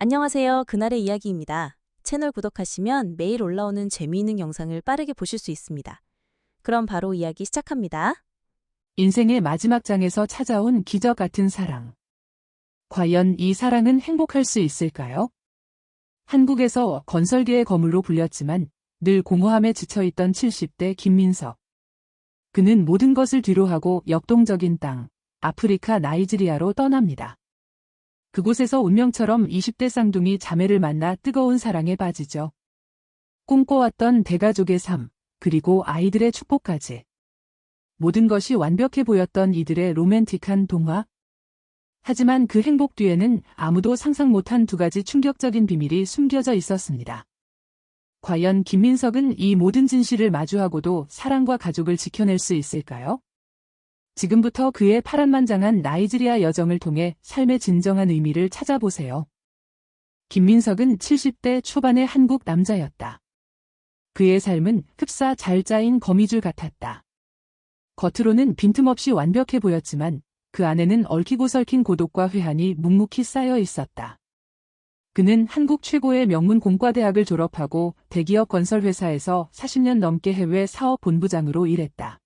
안녕하세요. 그날의 이야기입니다. 채널 구독하시면 매일 올라오는 재미있는 영상을 빠르게 보실 수 있습니다. 그럼 바로 이야기 시작합니다. 인생의 마지막 장에서 찾아온 기적 같은 사랑. 과연 이 사랑은 행복할 수 있을까요? 한국에서 건설계의 거물로 불렸지만 늘 공허함에 지쳐있던 70대 김민석. 그는 모든 것을 뒤로하고 역동적인 땅, 아프리카 나이지리아로 떠납니다. 그곳에서 운명처럼 20대 쌍둥이 자매를 만나 뜨거운 사랑에 빠지죠. 꿈꿔왔던 대가족의 삶, 그리고 아이들의 축복까지. 모든 것이 완벽해 보였던 이들의 로맨틱한 동화. 하지만 그 행복 뒤에는 아무도 상상 못한 두 가지 충격적인 비밀이 숨겨져 있었습니다. 과연 김민석은 이 모든 진실을 마주하고도 사랑과 가족을 지켜낼 수 있을까요? 지금부터 그의 파란만장한 나이지리아 여정을 통해 삶의 진정한 의미를 찾아보세요. 김민석은 70대 초반의 한국 남자였다. 그의 삶은 흡사 잘 짜인 거미줄 같았다. 겉으로는 빈틈없이 완벽해 보였지만 그 안에는 얽히고 설킨 고독과 회한이 묵묵히 쌓여 있었다. 그는 한국 최고의 명문 공과대학을 졸업하고 대기업 건설회사에서 40년 넘게 해외 사업 본부장으로 일했다.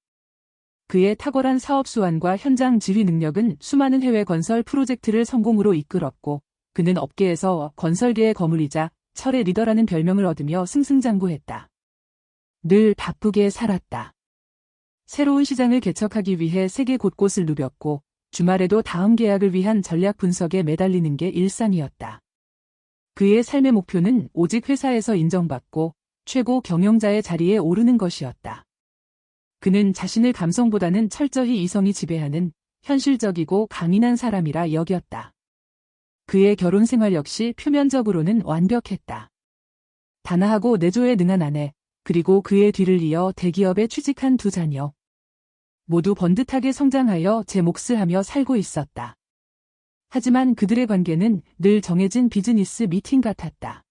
그의 탁월한 사업 수완과 현장 지휘 능력은 수많은 해외 건설 프로젝트를 성공으로 이끌었고, 그는 업계에서 건설계의 거물이자 철의 리더라는 별명을 얻으며 승승장구했다. 늘 바쁘게 살았다. 새로운 시장을 개척하기 위해 세계 곳곳을 누볐고, 주말에도 다음 계약을 위한 전략 분석에 매달리는 게 일상이었다. 그의 삶의 목표는 오직 회사에서 인정받고 최고 경영자의 자리에 오르는 것이었다. 그는 자신을 감성보다는 철저히 이성이 지배하는 현실적이고 강인한 사람이라 여겼다. 그의 결혼 생활 역시 표면적으로는 완벽했다. 단아하고 내조에 능한 아내, 그리고 그의 뒤를 이어 대기업에 취직한 두 자녀. 모두 번듯하게 성장하여 제 몫을 하며 살고 있었다. 하지만 그들의 관계는 늘 정해진 비즈니스 미팅 같았다.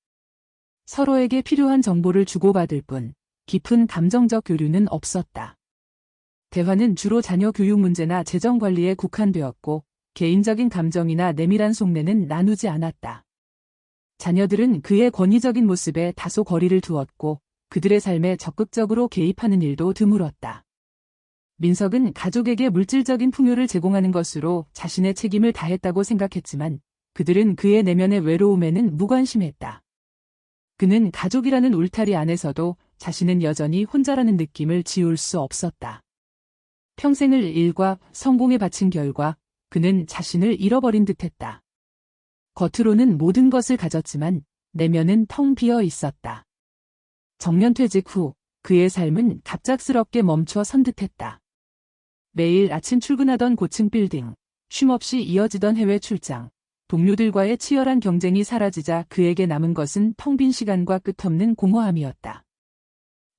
서로에게 필요한 정보를 주고받을 뿐 깊은 감정적 교류는 없었다. 대화는 주로 자녀 교육 문제나 재정 관리에 국한되었고 개인적인 감정이나 내밀한 속내는 나누지 않았다. 자녀들은 그의 권위적인 모습에 다소 거리를 두었고 그들의 삶에 적극적으로 개입하는 일도 드물었다. 민석은 가족에게 물질적인 풍요를 제공하는 것으로 자신의 책임을 다했다고 생각했지만 그들은 그의 내면의 외로움에는 무관심했다. 그는 가족이라는 울타리 안에서도 자신은 여전히 혼자라는 느낌을 지울 수 없었다. 평생을 일과 성공에 바친 결과 그는 자신을 잃어버린 듯했다. 겉으로는 모든 것을 가졌지만 내면은 텅 비어 있었다. 정년퇴직 후 그의 삶은 갑작스럽게 멈춰 선 듯했다. 매일 아침 출근하던 고층 빌딩, 쉼없이 이어지던 해외 출장, 동료들과의 치열한 경쟁이 사라지자 그에게 남은 것은 텅 빈 시간과 끝없는 공허함이었다.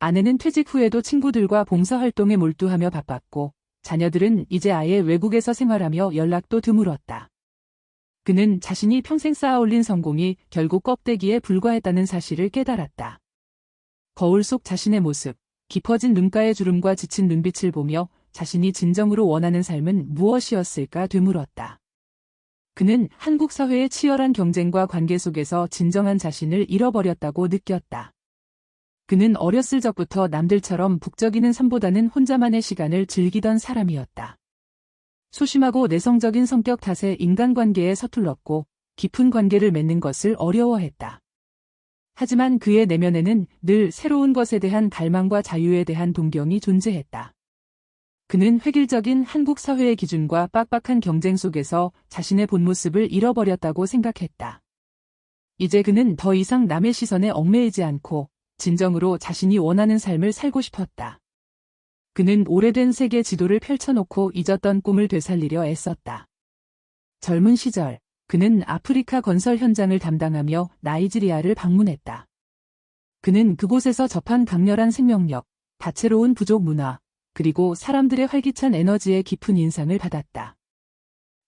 아내는 퇴직 후에도 친구들과 봉사활동에 몰두하며 바빴고 자녀들은 이제 아예 외국에서 생활하며 연락도 드물었다. 그는 자신이 평생 쌓아올린 성공이 결국 껍데기에 불과했다는 사실을 깨달았다. 거울 속 자신의 모습, 깊어진 눈가의 주름과 지친 눈빛을 보며 자신이 진정으로 원하는 삶은 무엇이었을까 되물었다. 그는 한국 사회의 치열한 경쟁과 관계 속에서 진정한 자신을 잃어버렸다고 느꼈다. 그는 어렸을 적부터 남들처럼 북적이는 삶보다는 혼자만의 시간을 즐기던 사람이었다. 소심하고 내성적인 성격 탓에 인간관계에 서툴렀고 깊은 관계를 맺는 것을 어려워했다. 하지만 그의 내면에는 늘 새로운 것에 대한 갈망과 자유에 대한 동경이 존재했다. 그는 획일적인 한국 사회의 기준과 빡빡한 경쟁 속에서 자신의 본 모습을 잃어버렸다고 생각했다. 이제 그는 더 이상 남의 시선에 얽매이지 않고 진정으로 자신이 원하는 삶을 살고 싶었다. 그는 오래된 세계 지도를 펼쳐놓고 잊었던 꿈을 되살리려 애썼다. 젊은 시절, 그는 아프리카 건설 현장을 담당하며 나이지리아를 방문했다. 그는 그곳에서 접한 강렬한 생명력, 다채로운 부족 문화, 그리고 사람들의 활기찬 에너지에 깊은 인상을 받았다.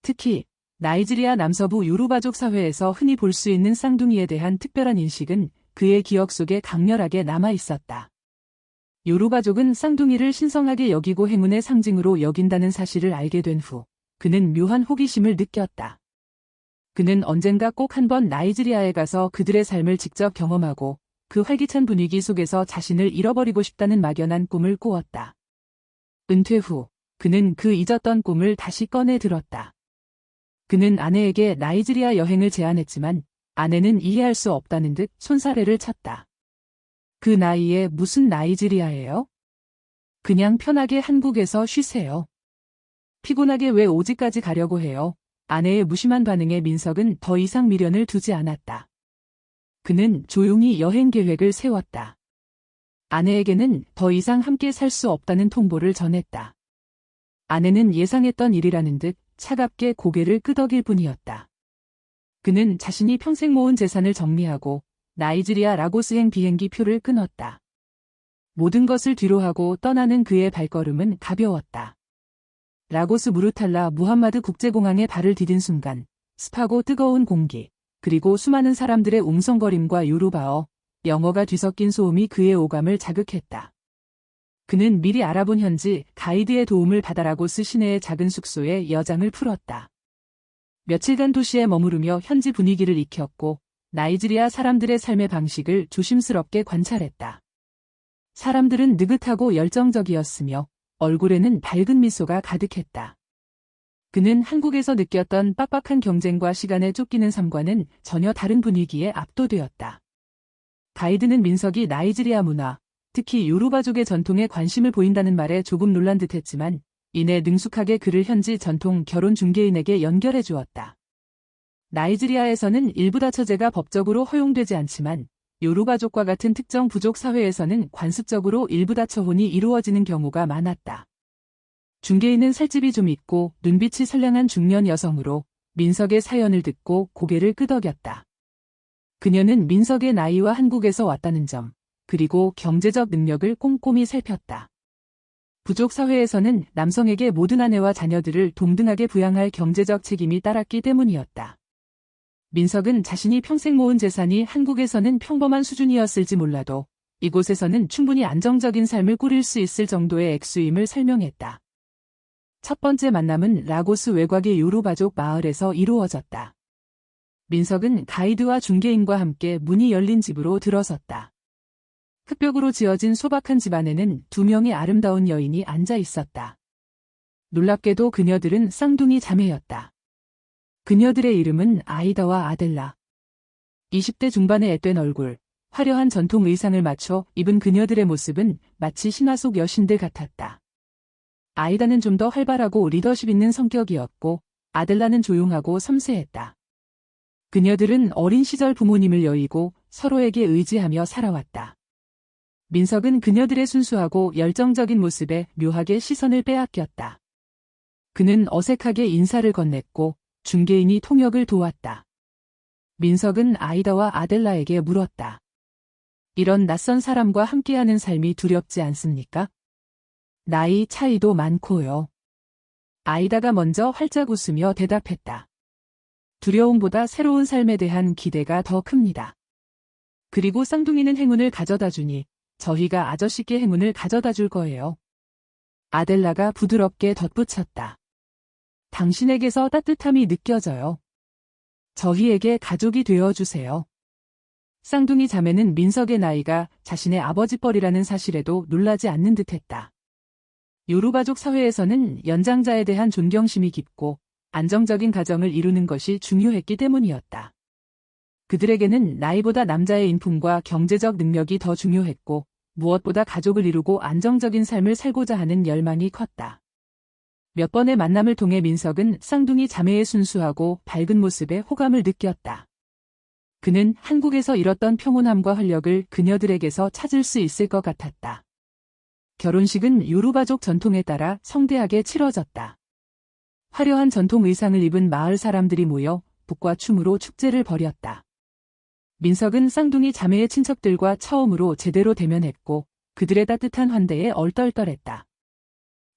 특히 나이지리아 남서부 요루바족 사회에서 흔히 볼 수 있는 쌍둥이에 대한 특별한 인식은 그의 기억 속에 강렬하게 남아 있었다. 요루바족은 쌍둥이를 신성하게 여기고 행운의 상징으로 여긴다는 사실을 알게 된 후 그는 묘한 호기심을 느꼈다. 그는 언젠가 꼭 한번 나이지리아에 가서 그들의 삶을 직접 경험하고 그 활기찬 분위기 속에서 자신을 잃어버리고 싶다는 막연한 꿈을 꾸었다. 은퇴 후 그는 그 잊었던 꿈을 다시 꺼내 들었다. 그는 아내에게 나이지리아 여행을 제안했지만 아내는 이해할 수 없다는 듯 손사래를 쳤다. 그 나이에 무슨 나이지리아예요? 그냥 편하게 한국에서 쉬세요. 피곤하게 왜 오지까지 가려고 해요? 아내의 무심한 반응에 민석은 더 이상 미련을 두지 않았다. 그는 조용히 여행 계획을 세웠다. 아내에게는 더 이상 함께 살 수 없다는 통보를 전했다. 아내는 예상했던 일이라는 듯 차갑게 고개를 끄덕일 뿐이었다. 그는 자신이 평생 모은 재산을 정리하고 나이지리아 라고스행 비행기 표를 끊었다. 모든 것을 뒤로하고 떠나는 그의 발걸음은 가벼웠다. 라고스 무르탈라 무함마드 국제공항에 발을 디딘 순간 습하고 뜨거운 공기, 그리고 수많은 사람들의 웅성거림과 요르바어, 영어가 뒤섞인 소음이 그의 오감을 자극했다. 그는 미리 알아본 현지 가이드의 도움을 받아 라고스 시내의 작은 숙소에 여장을 풀었다. 며칠간 도시에 머무르며 현지 분위기를 익혔고 나이지리아 사람들의 삶의 방식을 조심스럽게 관찰했다. 사람들은 느긋하고 열정적이었으며 얼굴에는 밝은 미소가 가득했다. 그는 한국에서 느꼈던 빡빡한 경쟁과 시간에 쫓기는 삶과는 전혀 다른 분위기에 압도되었다. 가이드는 민석이 나이지리아 문화, 특히 요르바족의 전통에 관심을 보인다는 말에 조금 놀란 듯했지만 이내 능숙하게 그를 현지 전통 결혼 중개인에게 연결해 주었다. 나이지리아에서는 일부 다처제가 법적으로 허용되지 않지만 요르바족과 같은 특정 부족 사회에서는 관습적으로 일부 다처혼이 이루어지는 경우가 많았다. 중개인은 살집이 좀 있고 눈빛이 선량한 중년 여성으로 민석의 사연을 듣고 고개를 끄덕였다. 그녀는 민석의 나이와 한국에서 왔다는 점, 그리고 경제적 능력을 꼼꼼히 살폈다. 부족 사회에서는 남성에게 모든 아내와 자녀들을 동등하게 부양할 경제적 책임이 따랐기 때문이었다. 민석은 자신이 평생 모은 재산이 한국에서는 평범한 수준이었을지 몰라도 이곳에서는 충분히 안정적인 삶을 꾸릴 수 있을 정도의 액수임을 설명했다. 첫 번째 만남은 라고스 외곽의 요르바족 마을에서 이루어졌다. 민석은 가이드와 중개인과 함께 문이 열린 집으로 들어섰다. 흙벽으로 지어진 소박한 집 안에는 2명의 아름다운 여인이 앉아 있었다. 놀랍게도 그녀들은 쌍둥이 자매였다. 그녀들의 이름은 아이다와 아델라. 20대 중반의 앳된 얼굴, 화려한 전통 의상을 맞춰 입은 그녀들의 모습은 마치 신화 속 여신들 같았다. 아이다는 좀 더 활발하고 리더십 있는 성격이었고 아델라는 조용하고 섬세했다. 그녀들은 어린 시절 부모님을 여의고 서로에게 의지하며 살아왔다. 민석은 그녀들의 순수하고 열정적인 모습에 묘하게 시선을 빼앗겼다. 그는 어색하게 인사를 건넸고 중개인이 통역을 도왔다. 민석은 아이다와 아델라에게 물었다. 이런 낯선 사람과 함께하는 삶이 두렵지 않습니까? 나이 차이도 많고요. 아이다가 먼저 활짝 웃으며 대답했다. 두려움보다 새로운 삶에 대한 기대가 더 큽니다. 그리고 쌍둥이는 행운을 가져다 주니 저희가 아저씨께 행운을 가져다 줄 거예요. 아델라가 부드럽게 덧붙였다. 당신에게서 따뜻함이 느껴져요. 저희에게 가족이 되어주세요. 쌍둥이 자매는 민석의 나이가 자신의 아버지 뻘이라는 사실에도 놀라지 않는 듯했다. 요르바족 사회에서는 연장자에 대한 존경심이 깊고 안정적인 가정을 이루는 것이 중요했기 때문이었다. 그들에게는 나이보다 남자의 인품과 경제적 능력이 더 중요했고 무엇보다 가족을 이루고 안정적인 삶을 살고자 하는 열망이 컸다. 몇 번의 만남을 통해 민석은 쌍둥이 자매의 순수하고 밝은 모습에 호감을 느꼈다. 그는 한국에서 잃었던 평온함과 활력을 그녀들에게서 찾을 수 있을 것 같았다. 결혼식은 요르바족 전통에 따라 성대하게 치러졌다. 화려한 전통 의상을 입은 마을 사람들이 모여 북과 춤으로 축제를 벌였다. 민석은 쌍둥이 자매의 친척들과 처음으로 제대로 대면했고 그들의 따뜻한 환대에 얼떨떨했다.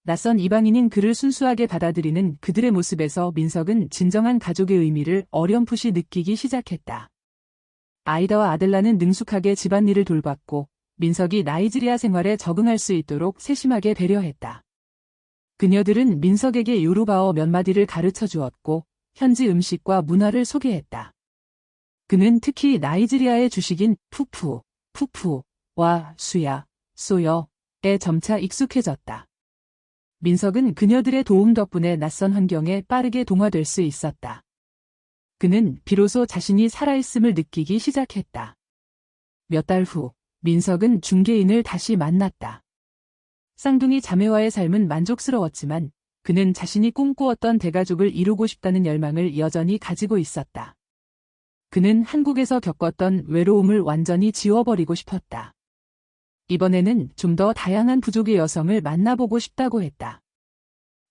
낯선 이방인인 그를 순수하게 받아들이는 그들의 모습에서 민석은 진정한 가족의 의미를 어렴풋이 느끼기 시작했다. 아이다와 아델라는 능숙하게 집안일을 돌봤고 민석이 나이지리아 생활에 적응할 수 있도록 세심하게 배려했다. 그녀들은 민석에게 요르바어 몇 마디를 가르쳐 주었고 현지 음식과 문화를 소개했다. 그는 특히 나이지리아의 주식인 푸푸와 수야, 소여에 점차 익숙해졌다. 민석은 그녀들의 도움 덕분에 낯선 환경에 빠르게 동화될 수 있었다. 그는 비로소 자신이 살아있음을 느끼기 시작했다. 몇 달 후, 민석은 중개인을 다시 만났다. 쌍둥이 자매와의 삶은 만족스러웠지만 그는 자신이 꿈꾸었던 대가족을 이루고 싶다는 열망을 여전히 가지고 있었다. 그는 한국에서 겪었던 외로움을 완전히 지워버리고 싶었다. 이번에는 좀 더 다양한 부족의 여성을 만나보고 싶다고 했다.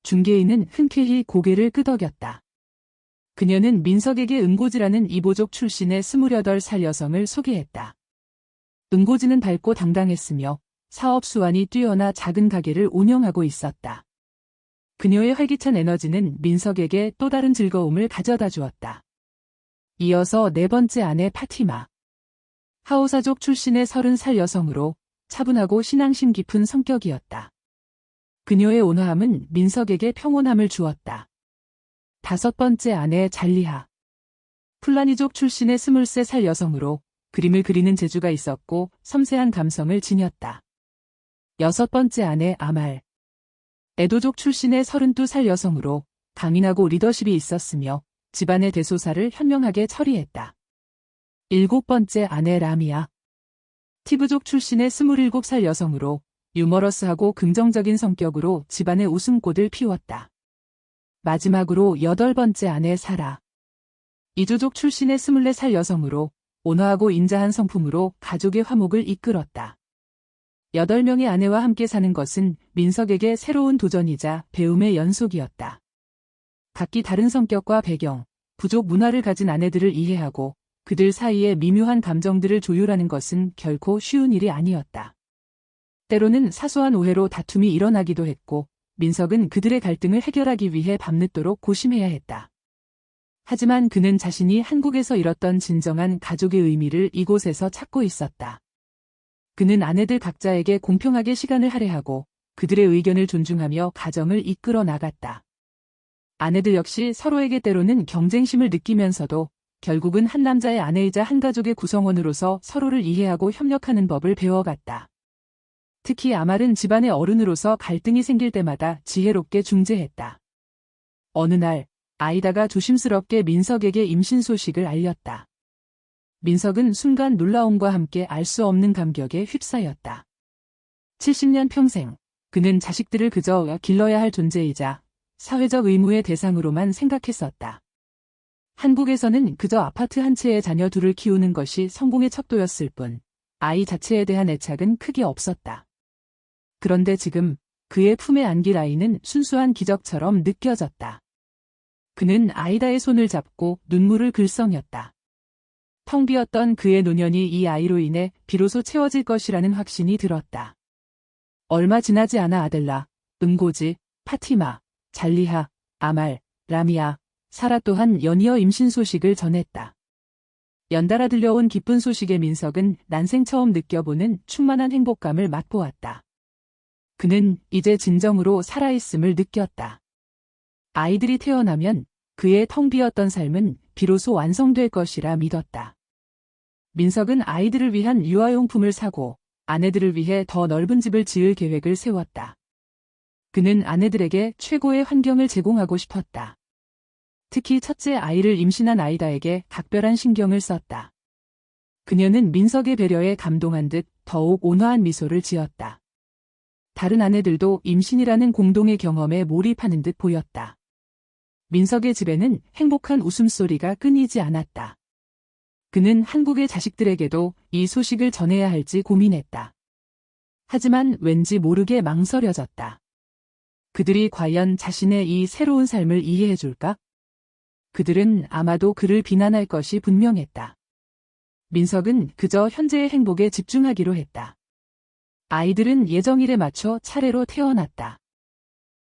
중개인은 흔쾌히 고개를 끄덕였다. 그녀는 민석에게 은고지라는 이보족 출신의 28살 여성을 소개했다. 은고지는 밝고 당당했으며 사업 수완이 뛰어나 작은 가게를 운영하고 있었다. 그녀의 활기찬 에너지는 민석에게 또 다른 즐거움을 가져다 주었다. 이어서 네 번째 아내 파티마. 하우사족 출신의 30살 여성으로 차분하고 신앙심 깊은 성격이었다. 그녀의 온화함은 민석에게 평온함을 주었다. 다섯 번째 아내 잘리하. 풀라니족 출신의 23살 여성으로 그림을 그리는 재주가 있었고 섬세한 감성을 지녔다. 여섯 번째 아내 아말. 에도족 출신의 32살 여성으로 강인하고 리더십이 있었으며 집안의 대소사를 현명하게 처리했다. 일곱 번째 아내 라미아. 티브족 출신의 27살 여성으로 유머러스하고 긍정적인 성격으로 집안의 웃음꽃을 피웠다. 마지막으로 여덟 번째 아내 사라. 이조족 출신의 24살 여성으로 온화하고 인자한 성품으로 가족의 화목을 이끌었다. 8명의 아내와 함께 사는 것은 민석에게 새로운 도전이자 배움의 연속이었다. 각기 다른 성격과 배경, 부족 문화를 가진 아내들을 이해하고 그들 사이의 미묘한 감정들을 조율하는 것은 결코 쉬운 일이 아니었다. 때로는 사소한 오해로 다툼이 일어나기도 했고 민석은 그들의 갈등을 해결하기 위해 밤늦도록 고심해야 했다. 하지만 그는 자신이 한국에서 잃었던 진정한 가족의 의미를 이곳에서 찾고 있었다. 그는 아내들 각자에게 공평하게 시간을 할애하고 그들의 의견을 존중하며 가정을 이끌어 나갔다. 아내들 역시 서로에게 때로는 경쟁심을 느끼면서도 결국은 한 남자의 아내이자 한 가족의 구성원으로서 서로를 이해하고 협력하는 법을 배워갔다. 특히 아말은 집안의 어른으로서 갈등이 생길 때마다 지혜롭게 중재했다. 어느 날 아이다가 조심스럽게 민석에게 임신 소식을 알렸다. 민석은 순간 놀라움과 함께 알 수 없는 감격에 휩싸였다. 70년 평생 그는 자식들을 그저 길러야 할 존재이자 사회적 의무의 대상으로만 생각했었다. 한국에서는 그저 아파트 한 채의 자녀 둘을 키우는 것이 성공의 척도였을 뿐 아이 자체에 대한 애착은 크게 없었다. 그런데 지금 그의 품에 안길 아이는 순수한 기적처럼 느껴졌다. 그는 아이다의 손을 잡고 눈물을 글썽였다. 텅 비었던 그의 노년이 이 아이로 인해 비로소 채워질 것이라는 확신이 들었다. 얼마 지나지 않아 아델라, 은고지, 파티마, 잘리하, 아말, 라미아, 사라 또한 연이어 임신 소식을 전했다. 연달아 들려온 기쁜 소식에 민석은 난생 처음 느껴보는 충만한 행복감을 맛보았다. 그는 이제 진정으로 살아있음을 느꼈다. 아이들이 태어나면 그의 텅 비었던 삶은 비로소 완성될 것이라 믿었다. 민석은 아이들을 위한 유아용품을 사고 아내들을 위해 더 넓은 집을 지을 계획을 세웠다. 그는 아내들에게 최고의 환경을 제공하고 싶었다. 특히 첫째 아이를 임신한 아이다에게 각별한 신경을 썼다. 그녀는 민석의 배려에 감동한 듯 더욱 온화한 미소를 지었다. 다른 아내들도 임신이라는 공동의 경험에 몰입하는 듯 보였다. 민석의 집에는 행복한 웃음소리가 끊이지 않았다. 그는 한국의 자식들에게도 이 소식을 전해야 할지 고민했다. 하지만 왠지 모르게 망설여졌다. 그들이 과연 자신의 이 새로운 삶을 이해해줄까? 그들은 아마도 그를 비난할 것이 분명했다. 민석은 그저 현재의 행복에 집중하기로 했다. 아이들은 예정일에 맞춰 차례로 태어났다.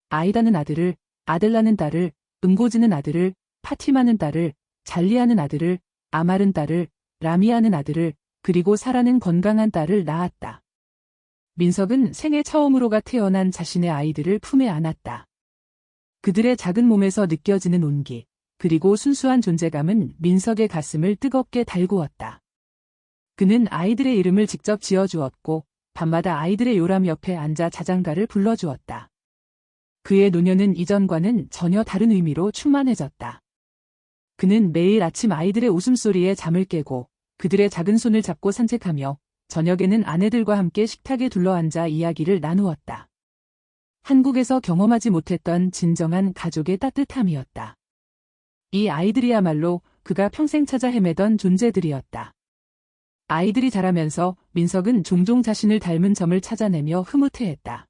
아이다는 아들을, 아델라는 딸을, 은고지는 아들을, 파티마는 딸을, 잘리아는 아들을, 아말은 딸을, 라미아는 아들을, 그리고 사라는 건강한 딸을 낳았다. 민석은 생애 처음으로가 태어난 자신의 아이들을 품에 안았다. 그들의 작은 몸에서 느껴지는 온기, 그리고 순수한 존재감은 민석의 가슴을 뜨겁게 달구었다. 그는 아이들의 이름을 직접 지어주었고 밤마다 아이들의 요람 옆에 앉아 자장가를 불러주었다. 그의 노년은 이전과는 전혀 다른 의미로 충만해졌다. 그는 매일 아침 아이들의 웃음소리에 잠을 깨고 그들의 작은 손을 잡고 산책하며 저녁에는 아내들과 함께 식탁에 둘러앉아 이야기를 나누었다. 한국에서 경험하지 못했던 진정한 가족의 따뜻함이었다. 이 아이들이야말로 그가 평생 찾아 헤매던 존재들이었다. 아이들이 자라면서 민석은 종종 자신을 닮은 점을 찾아내며 흐뭇해했다.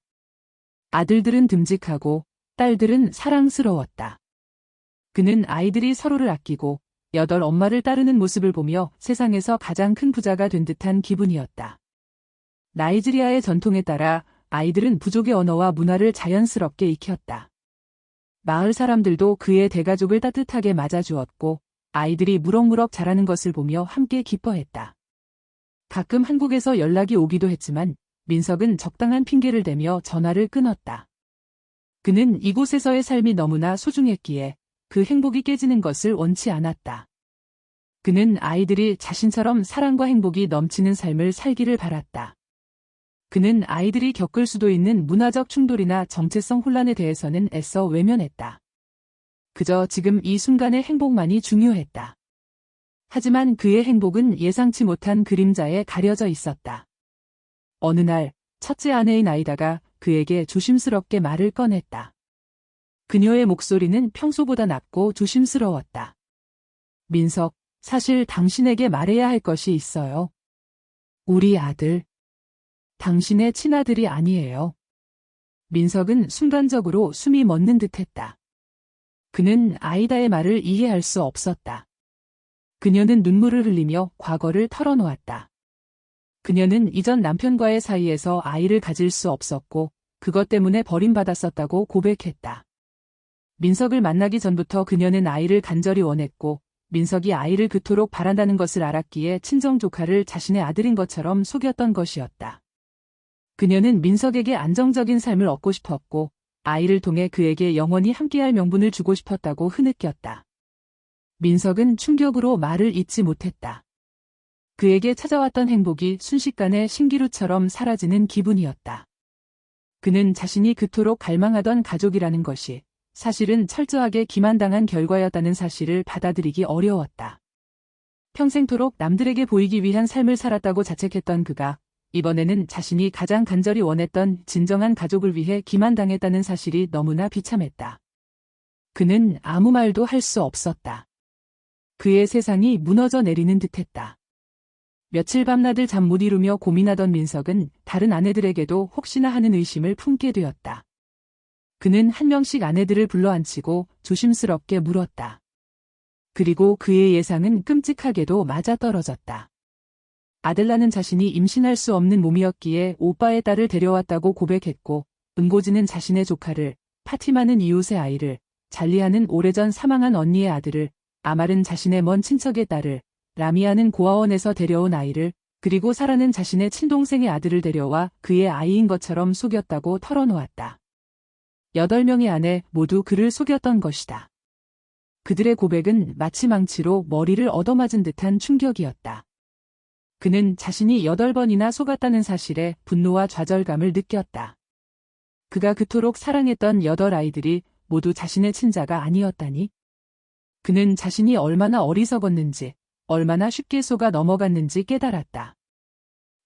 아들들은 듬직하고 딸들은 사랑스러웠다. 그는 아이들이 서로를 아끼고 여덟 엄마를 따르는 모습을 보며 세상에서 가장 큰 부자가 된 듯한 기분이었다. 나이지리아의 전통에 따라 아이들은 부족의 언어와 문화를 자연스럽게 익혔다. 마을 사람들도 그의 대가족을 따뜻하게 맞아주었고 아이들이 무럭무럭 자라는 것을 보며 함께 기뻐했다. 가끔 한국에서 연락이 오기도 했지만 민석은 적당한 핑계를 대며 전화를 끊었다. 그는 이곳에서의 삶이 너무나 소중했기에 그 행복이 깨지는 것을 원치 않았다. 그는 아이들이 자신처럼 사랑과 행복이 넘치는 삶을 살기를 바랐다. 그는 아이들이 겪을 수도 있는 문화적 충돌이나 정체성 혼란에 대해서는 애써 외면했다. 그저 지금 이 순간의 행복만이 중요했다. 하지만 그의 행복은 예상치 못한 그림자에 가려져 있었다. 어느 날 첫째 아내인 아이다가 그에게 조심스럽게 말을 꺼냈다. 그녀의 목소리는 평소보다 낮고 조심스러웠다. 민석, 사실 당신에게 말해야 할 것이 있어요. 우리 아들. 당신의 친아들이 아니에요. 민석은 순간적으로 숨이 멎는 듯했다. 그는 아이다의 말을 이해할 수 없었다. 그녀는 눈물을 흘리며 과거를 털어놓았다. 그녀는 이전 남편과의 사이에서 아이를 가질 수 없었고 그것 때문에 버림받았었다고 고백했다. 민석을 만나기 전부터 그녀는 아이를 간절히 원했고 민석이 아이를 그토록 바란다는 것을 알았기에 친정 조카를 자신의 아들인 것처럼 속였던 것이었다. 그녀는 민석에게 안정적인 삶을 얻고 싶었고 아이를 통해 그에게 영원히 함께할 명분을 주고 싶었다고 흐느꼈다. 민석은 충격으로 말을 잇지 못했다. 그에게 찾아왔던 행복이 순식간에 신기루처럼 사라지는 기분이었다. 그는 자신이 그토록 갈망하던 가족이라는 것이 사실은 철저하게 기만당한 결과였다는 사실을 받아들이기 어려웠다. 평생토록 남들에게 보이기 위한 삶을 살았다고 자책했던 그가 이번에는 자신이 가장 간절히 원했던 진정한 가족을 위해 기만당했다는 사실이 너무나 비참했다. 그는 아무 말도 할 수 없었다. 그의 세상이 무너져 내리는 듯했다. 며칠 밤낮을 잠 못 이루며 고민하던 민석은 다른 아내들에게도 혹시나 하는 의심을 품게 되었다. 그는 한 명씩 아내들을 불러앉히고 조심스럽게 물었다. 그리고 그의 예상은 끔찍하게도 맞아떨어졌다. 아델라는 자신이 임신할 수 없는 몸이었기에 오빠의 딸을 데려왔다고 고백했고 은고지는 자신의 조카를, 파티마는 이웃의 아이를, 잘리아는 오래전 사망한 언니의 아들을, 아말은 자신의 먼 친척의 딸을, 라미아는 고아원에서 데려온 아이를, 그리고 사라는 자신의 친동생의 아들을 데려와 그의 아이인 것처럼 속였다고 털어놓았다. 8명의 아내 모두 그를 속였던 것이다. 그들의 고백은 마치 망치로 머리를 얻어맞은 듯한 충격이었다. 그는 자신이 8번이나 속았다는 사실에 분노와 좌절감을 느꼈다. 그가 그토록 사랑했던 8아이들이 모두 자신의 친자가 아니었다니? 그는 자신이 얼마나 어리석었는지, 얼마나 쉽게 속아 넘어갔는지 깨달았다.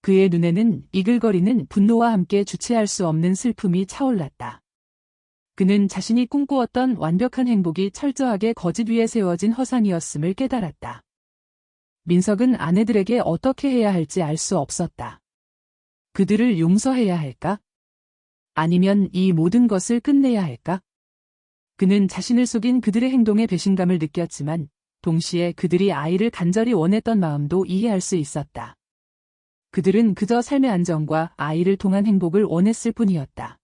그의 눈에는 이글거리는 분노와 함께 주체할 수 없는 슬픔이 차올랐다. 그는 자신이 꿈꾸었던 완벽한 행복이 철저하게 거짓 위에 세워진 허상이었음을 깨달았다. 민석은 아내들에게 어떻게 해야 할지 알 수 없었다. 그들을 용서해야 할까? 아니면 이 모든 것을 끝내야 할까? 그는 자신을 속인 그들의 행동에 배신감을 느꼈지만 동시에 그들이 아이를 간절히 원했던 마음도 이해할 수 있었다. 그들은 그저 삶의 안정과 아이를 통한 행복을 원했을 뿐이었다.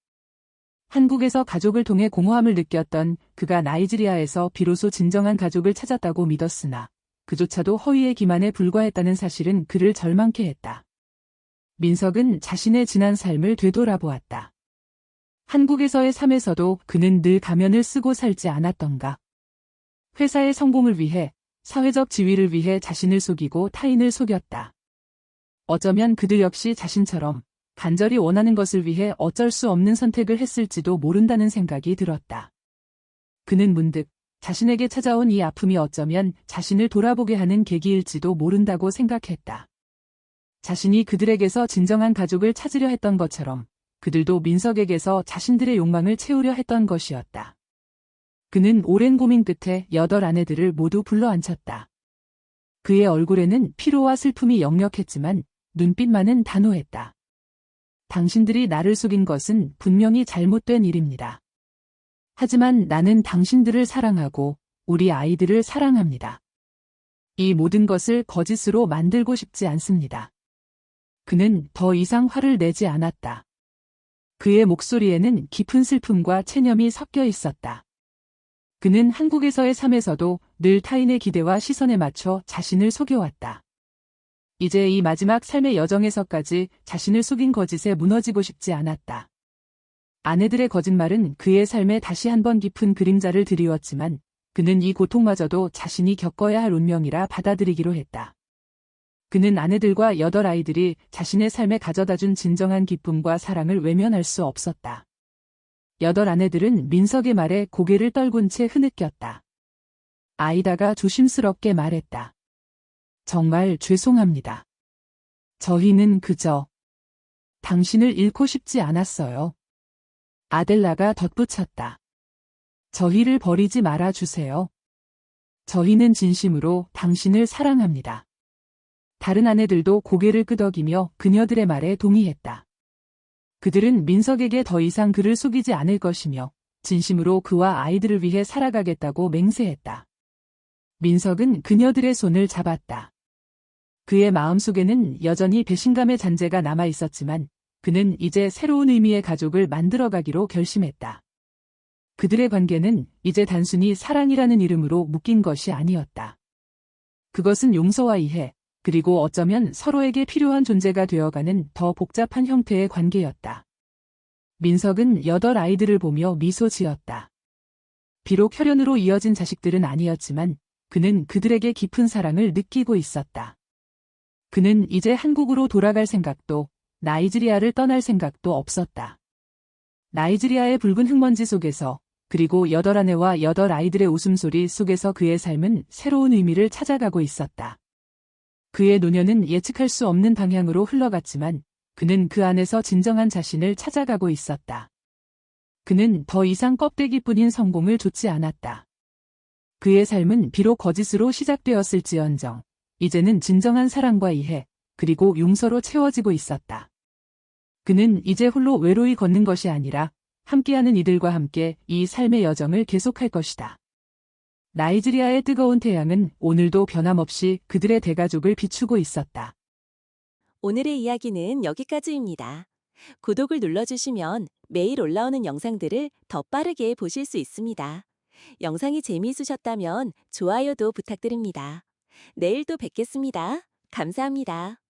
한국에서 가족을 통해 공허함을 느꼈던 그가 나이지리아에서 비로소 진정한 가족을 찾았다고 믿었으나 그조차도 허위의 기만에 불과했다는 사실은 그를 절망케 했다. 민석은 자신의 지난 삶을 되돌아보았다. 한국에서의 삶에서도 그는 늘 가면을 쓰고 살지 않았던가. 회사의 성공을 위해, 사회적 지위를 위해 자신을 속이고 타인을 속였다. 어쩌면 그들 역시 자신처럼 간절히 원하는 것을 위해 어쩔 수 없는 선택을 했을지도 모른다는 생각이 들었다. 그는 문득 자신에게 찾아온 이 아픔이 어쩌면 자신을 돌아보게 하는 계기일지도 모른다고 생각했다. 자신이 그들에게서 진정한 가족을 찾으려 했던 것처럼 그들도 민석에게서 자신들의 욕망을 채우려 했던 것이었다. 그는 오랜 고민 끝에 8 아내들을 모두 불러앉혔다. 그의 얼굴에는 피로와 슬픔이 역력했지만 눈빛만은 단호했다. 당신들이 나를 속인 것은 분명히 잘못된 일입니다. 하지만 나는 당신들을 사랑하고 우리 아이들을 사랑합니다. 이 모든 것을 거짓으로 만들고 싶지 않습니다. 그는 더 이상 화를 내지 않았다. 그의 목소리에는 깊은 슬픔과 체념이 섞여 있었다. 그는 한국에서의 삶에서도 늘 타인의 기대와 시선에 맞춰 자신을 속여왔다. 이제 이 마지막 삶의 여정에서까지 자신을 속인 거짓에 무너지고 싶지 않았다. 아내들의 거짓말은 그의 삶에 다시 한번 깊은 그림자를 드리웠지만 그는 이 고통마저도 자신이 겪어야 할 운명이라 받아들이기로 했다. 그는 아내들과 8 아이들이 자신의 삶에 가져다준 진정한 기쁨과 사랑을 외면할 수 없었다. 8 아내들은 민석의 말에 고개를 떨군 채 흐느꼈다. 아이다가 조심스럽게 말했다. 정말 죄송합니다. 저희는 그저 당신을 잃고 싶지 않았어요. 아델라가 덧붙였다. 저희를 버리지 말아 주세요. 저희는 진심으로 당신을 사랑합니다. 다른 아내들도 고개를 끄덕이며 그녀들의 말에 동의했다. 그들은 민석에게 더 이상 그를 속이지 않을 것이며 진심으로 그와 아이들을 위해 살아가겠다고 맹세했다. 민석은 그녀들의 손을 잡았다. 그의 마음속에는 여전히 배신감의 잔재가 남아 있었지만 그는 이제 새로운 의미의 가족을 만들어가기로 결심했다. 그들의 관계는 이제 단순히 사랑이라는 이름으로 묶인 것이 아니었다. 그것은 용서와 이해, 그리고 어쩌면 서로에게 필요한 존재가 되어가는 더 복잡한 형태의 관계였다. 민석은 8 아이들을 보며 미소 지었다. 비록 혈연으로 이어진 자식들은 아니었지만 그는 그들에게 깊은 사랑을 느끼고 있었다. 그는 이제 한국으로 돌아갈 생각도 나이지리아를 떠날 생각도 없었다. 나이지리아의 붉은 흙먼지 속에서 그리고 8 아내와 8 아이들의 웃음소리 속에서 그의 삶은 새로운 의미를 찾아가고 있었다. 그의 노년은 예측할 수 없는 방향으로 흘러갔지만 그는 그 안에서 진정한 자신을 찾아가고 있었다. 그는 더 이상 껍데기뿐인 성공을 좇지 않았다. 그의 삶은 비록 거짓으로 시작되었을지언정 이제는 진정한 사랑과 이해 그리고 용서로 채워지고 있었다. 그는 이제 홀로 외로이 걷는 것이 아니라 함께하는 이들과 함께 이 삶의 여정을 계속할 것이다. 나이지리아의 뜨거운 태양은 오늘도 변함없이 그들의 대가족을 비추고 있었다. 오늘의 이야기는 여기까지입니다. 구독을 눌러주시면 매일 올라오는 영상들을 더 빠르게 보실 수 있습니다. 영상이 재미있으셨다면 좋아요도 부탁드립니다. 내일 또 뵙겠습니다. 감사합니다.